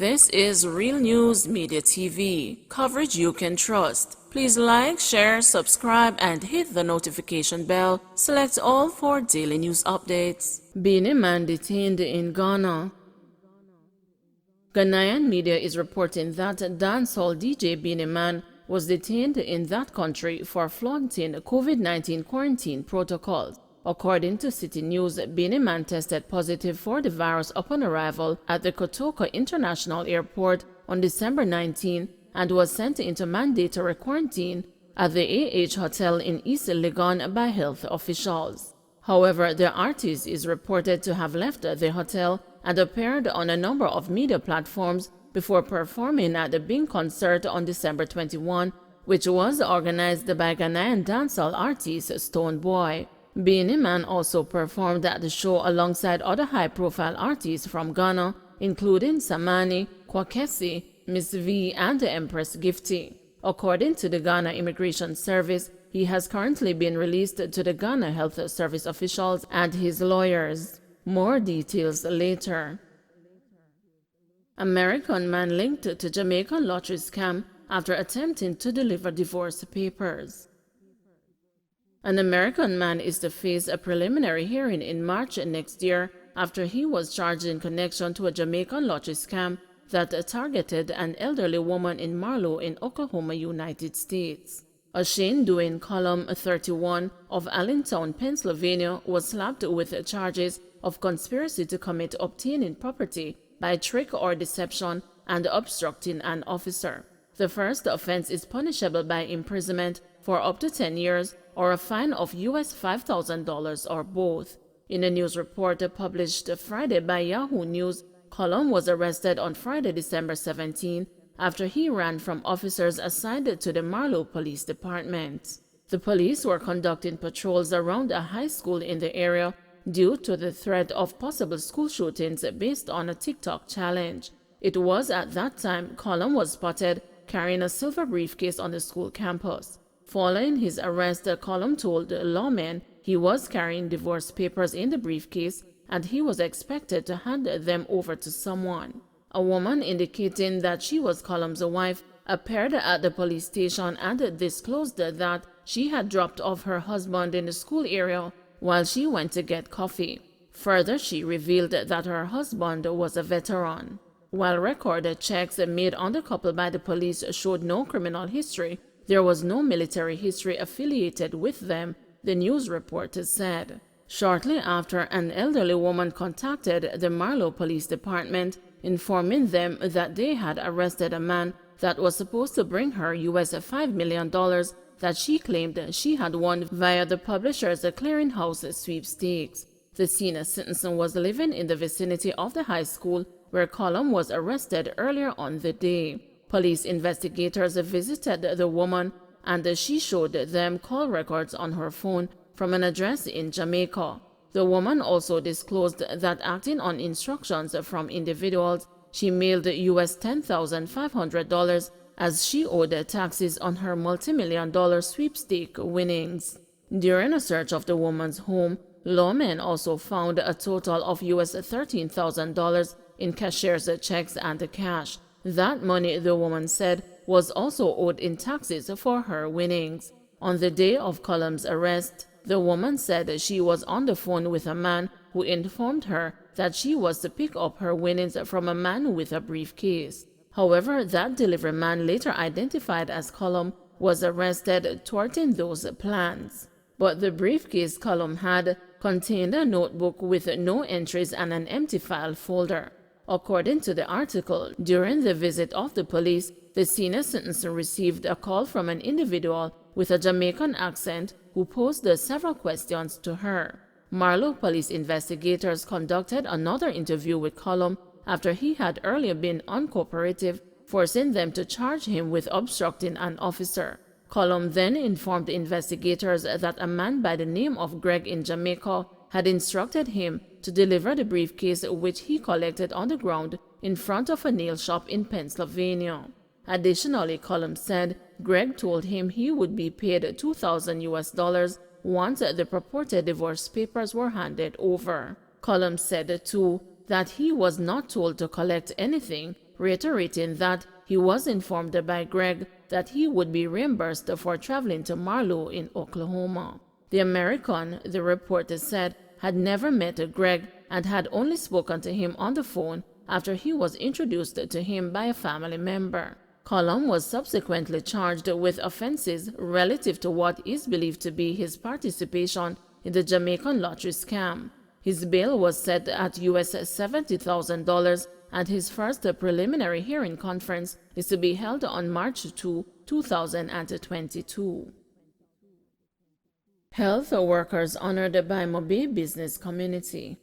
This is Real News Media TV, coverage you can trust. Please like, share, subscribe, and hit the notification bell. Select all for daily news updates. Benin man detained in Ghana. Ghanaian media is reporting that dancehall DJ Benin man was detained in that country for flaunting COVID-19 quarantine protocols. According to City News, Benin man tested positive for the virus upon arrival at the Kotoka International Airport on December 19 and was sent into mandatory quarantine at the AH Hotel in East Legon by health officials. However, the artist is reported to have left the hotel and appeared on a number of media platforms before performing at the Bing concert on December 21, which was organized by Ghanaian dancehall artist Stonebwoy. Benin man also performed at the show alongside other high-profile artists from Ghana, including Samani, Kwakesi, Miss V, and the Empress Gifty. According to the Ghana Immigration Service, he has currently been released to the Ghana Health Service officials and his lawyers. More details later. American man linked to Jamaica lottery scam after attempting to deliver divorce papers. An American man is to face a preliminary hearing in March next year after he was charged in connection to a Jamaican lottery scam that targeted an elderly woman in Marlow in Oklahoma, United States. A Shane Dwayne Column, 31, of Allentown, Pennsylvania, was slapped with charges of conspiracy to commit obtaining property by trick or deception and obstructing an officer. The first offense is punishable by imprisonment for up to 10 years or a fine of US $5,000 or both. In a news report published Friday by Yahoo News, Colum was arrested on Friday, December 17, after he ran from officers assigned to the Marlow Police Department. The police were conducting patrols around a high school in the area due to the threat of possible school shootings based on a TikTok challenge. It was at that time Colum was spotted carrying a silver briefcase on the school campus. Following his arrest, Colum told lawmen he was carrying divorce papers in the briefcase and he was expected to hand them over to someone. A woman indicating that she was Colum's wife appeared at the police station and disclosed that she had dropped off her husband in the school area while she went to get coffee. Further, she revealed that her husband was a veteran. While recorded checks made on the couple by the police showed no criminal history, there was no military history affiliated with them, the news report said. Shortly after, an elderly woman contacted the Marlow Police Department, informing them that they had arrested a man that was supposed to bring her US $5 million that she claimed she had won via the Publishers Clearinghouse sweepstakes. The senior citizen was living in the vicinity of the high school where Colum was arrested earlier on the day. Police investigators visited the woman and she showed them call records on her phone from an address in Jamaica. The woman also disclosed that acting on instructions from individuals, she mailed US $10,500 as she owed taxes on her multi-million-dollar sweepstake winnings. During a search of the woman's home, lawmen also found a total of US $13,000 in cashier's checks and cash. That money, the woman said, was also owed in taxes for her winnings. On the day of Colum's arrest, the woman said she was on the phone with a man who informed her that she was to pick up her winnings from a man with a briefcase. However, that delivery man, later identified as Colum, was arrested, thwarting those plans. But the briefcase Colum had contained a notebook with no entries and an empty file folder. According to the article, during the visit of the police, the senior citizen received a call from an individual with a Jamaican accent who posed several questions to her. Marlow police investigators conducted another interview with Colum after he had earlier been uncooperative, forcing them to charge him with obstructing an officer. Colum then informed investigators that a man by the name of Greg in Jamaica had instructed him to deliver the briefcase which he collected on the ground in front of a nail shop in Pennsylvania. Additionally, Colum said Greg told him he would be paid $2,000 US once the purported divorce papers were handed over. Colum said, too, that he was not told to collect anything. reiterating that he was informed by Greg that he would be reimbursed for traveling to Marlow in Oklahoma. The American, the reporter said, had never met Greg and had only spoken to him on the phone after he was introduced to him by a family member. Cullum was subsequently charged with offenses relative to what is believed to be his participation in the Jamaican lottery scam. His bail was set at US $70,000, and his first preliminary hearing conference is to be held on March 2, 2022. Health workers honored by Mobe business community.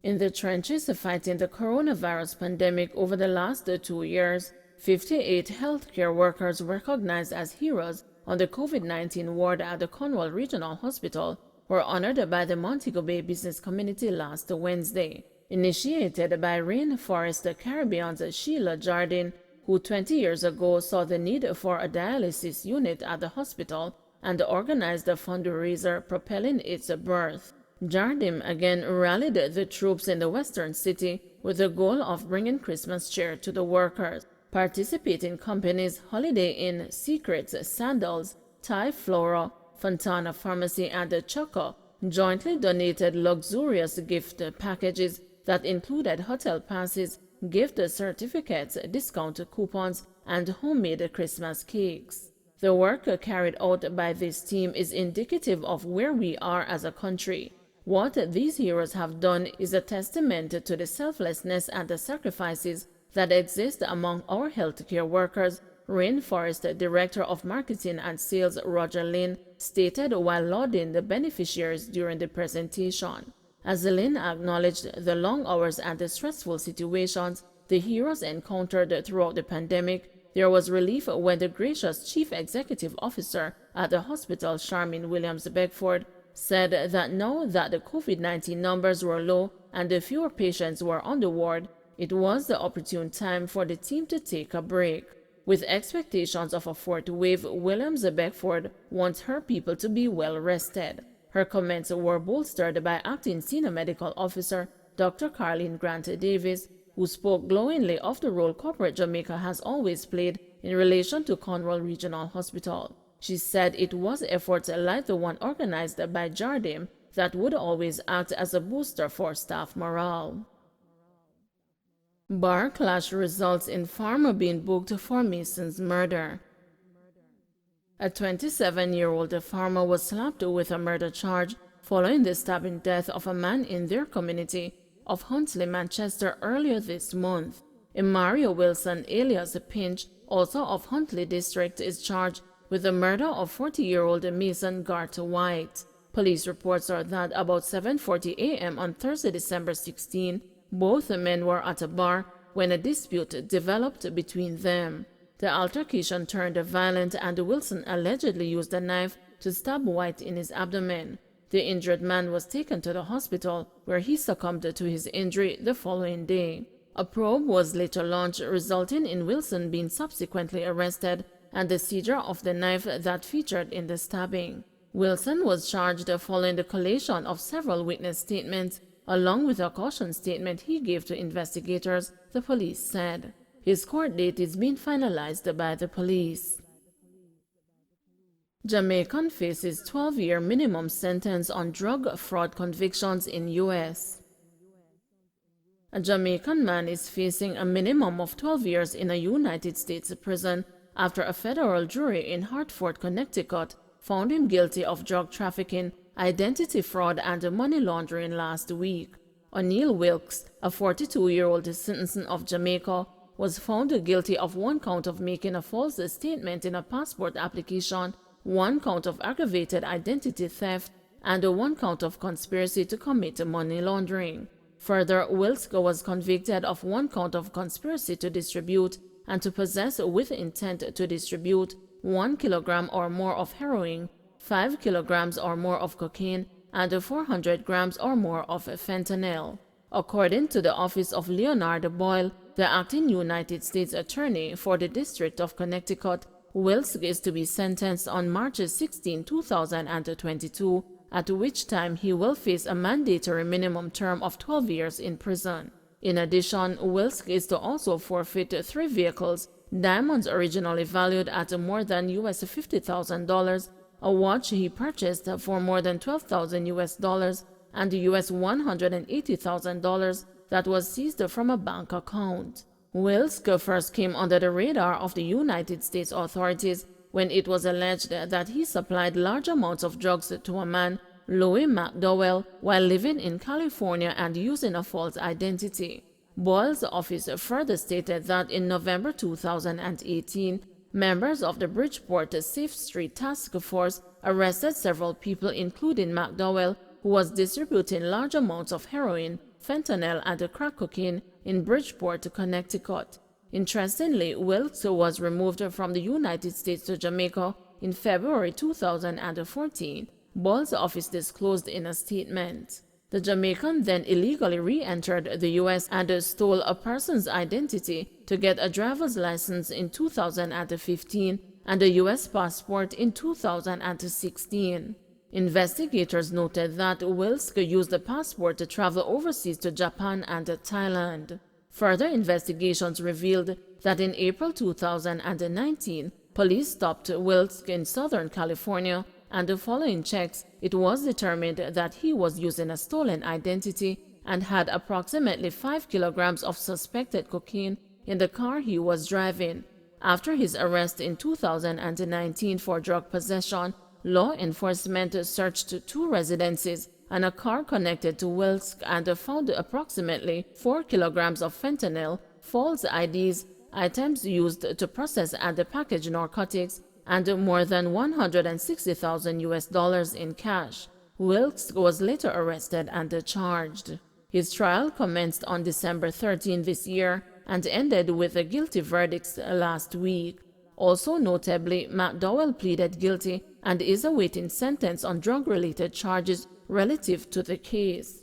In the trenches fighting the coronavirus pandemic over the last 2 years, 58 healthcare workers recognized as heroes on the COVID-19 ward at the Cornwall Regional Hospital were honored by the Montego Bay business community last Wednesday. Initiated by Rainforest Caribbean's Sheila Jardine, who 20 years ago saw the need for a dialysis unit at the hospital and organized a fundraiser propelling its birth. Jardine again rallied the troops in the western city with the goal of bringing Christmas cheer to the workers. Participating companies Holiday Inn, Secrets, Sandals, Thai Flora, Fontana Pharmacy, and Choco jointly donated luxurious gift packages that included hotel passes, gift certificates, discount coupons, and homemade Christmas cakes. The work carried out by this team is indicative of where we are as a country. What these heroes have done is a testament to the selflessness and the sacrifices that exist among our healthcare workers, Rainforest Director of Marketing and Sales Roger Lynn stated while lauding the beneficiaries during the presentation. As Lynn acknowledged the long hours and the stressful situations the heroes encountered throughout the pandemic, there was relief when the gracious Chief Executive Officer at the hospital, Charmaine Williams-Beckford, said that now that the COVID-19 numbers were low and the fewer patients were on the ward, it was the opportune time for the team to take a break. With expectations of a fourth wave, Williams-Beckford wants her people to be well rested. Her comments were bolstered by Acting Senior Medical Officer Dr. Carleen Grant-Davis, who spoke glowingly of the role corporate Jamaica has always played in relation to Cornwall Regional Hospital. She said it was efforts like the one organized by Jardine that would always act as a booster for staff morale. Bar clash results in farmer being booked for Mason's murder. A 27-year-old farmer was slapped with a murder charge following the stabbing death of a man in their community of Huntly, Manchester earlier this month. Mario Wilson, alias Pinch, also of Huntly District, is charged with the murder of 40-year-old Mason Garth White. Police reports are that about 7:40 a.m. on Thursday, December 16, both men were at a bar when a dispute developed between them. The altercation turned violent and Wilson allegedly used a knife to stab White in his abdomen. The injured man was taken to the hospital where he succumbed to his injury the following day. A probe was later launched, resulting in Wilson being subsequently arrested and the seizure of the knife that featured in the stabbing. Wilson was charged following the collation of several witness statements, along with a caution statement he gave to investigators, the police said. His court date is being finalized by the police. Jamaican faces 12-year minimum sentence on drug fraud convictions in U.S. A Jamaican man is facing a minimum of 12 years in a United States prison after a federal jury in Hartford, Connecticut, found him guilty of drug trafficking, identity fraud, and money laundering last week. O'Neill Wilkes, a 42-year-old citizen of Jamaica, was found guilty of one count of making a false statement in a passport application, one count of aggravated identity theft, and one count of conspiracy to commit money laundering. Further, Wilkes was convicted of one count of conspiracy to distribute and to possess with intent to distribute 1 kilogram or more of heroin, 5 kilograms or more of cocaine, and 400 grams or more of fentanyl. According to the office of Leonard Boyle, the acting United States Attorney for the District of Connecticut, Wilkes is to be sentenced on March 16, 2022, at which time he will face a mandatory minimum term of 12 years in prison. In addition, Wilsk is to also forfeit 3 vehicles, diamonds originally valued at more than $50,000, a watch he purchased for more than $12,000, and $180,000 that was seized from a bank account. Wilsk first came under the radar of the United States authorities when it was alleged that he supplied large amounts of drugs to a man, Louis McDowell, while living in California and using a false identity. Boyle's office further stated that in November 2018, members of the Bridgeport Safe Street Task Force arrested several people, including McDowell, who was distributing large amounts of heroin, fentanyl, and crack cocaine in Bridgeport, Connecticut. Interestingly, Wilkes was removed from the United States to Jamaica in February 2014, Boyle's office disclosed in a statement. The Jamaican then illegally re-entered the U.S. and stole a person's identity to get a driver's license in 2015 and a U.S. passport in 2016. Investigators noted that Wilkes used the passport to travel overseas to Japan and Thailand. Further investigations revealed that in April 2019, police stopped Wilkes in Southern California, and following checks, it was determined that he was using a stolen identity and had approximately 5 kilograms of suspected cocaine in the car he was driving. After his arrest in 2019 for drug possession, law enforcement searched 2 residences and a car connected to Wilkes and found approximately 4 kilograms of fentanyl, false IDs, items used to process and package narcotics, and more than $160,000 in cash. Wilkes was later arrested and charged. His trial commenced on December 13 this year and ended with a guilty verdict last week. Also notably, McDowell pleaded guilty and is awaiting sentence on drug-related charges relative to the case.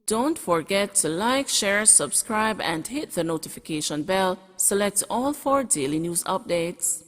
Don't forget to like, share, subscribe, and hit the notification bell. Select all for daily news updates.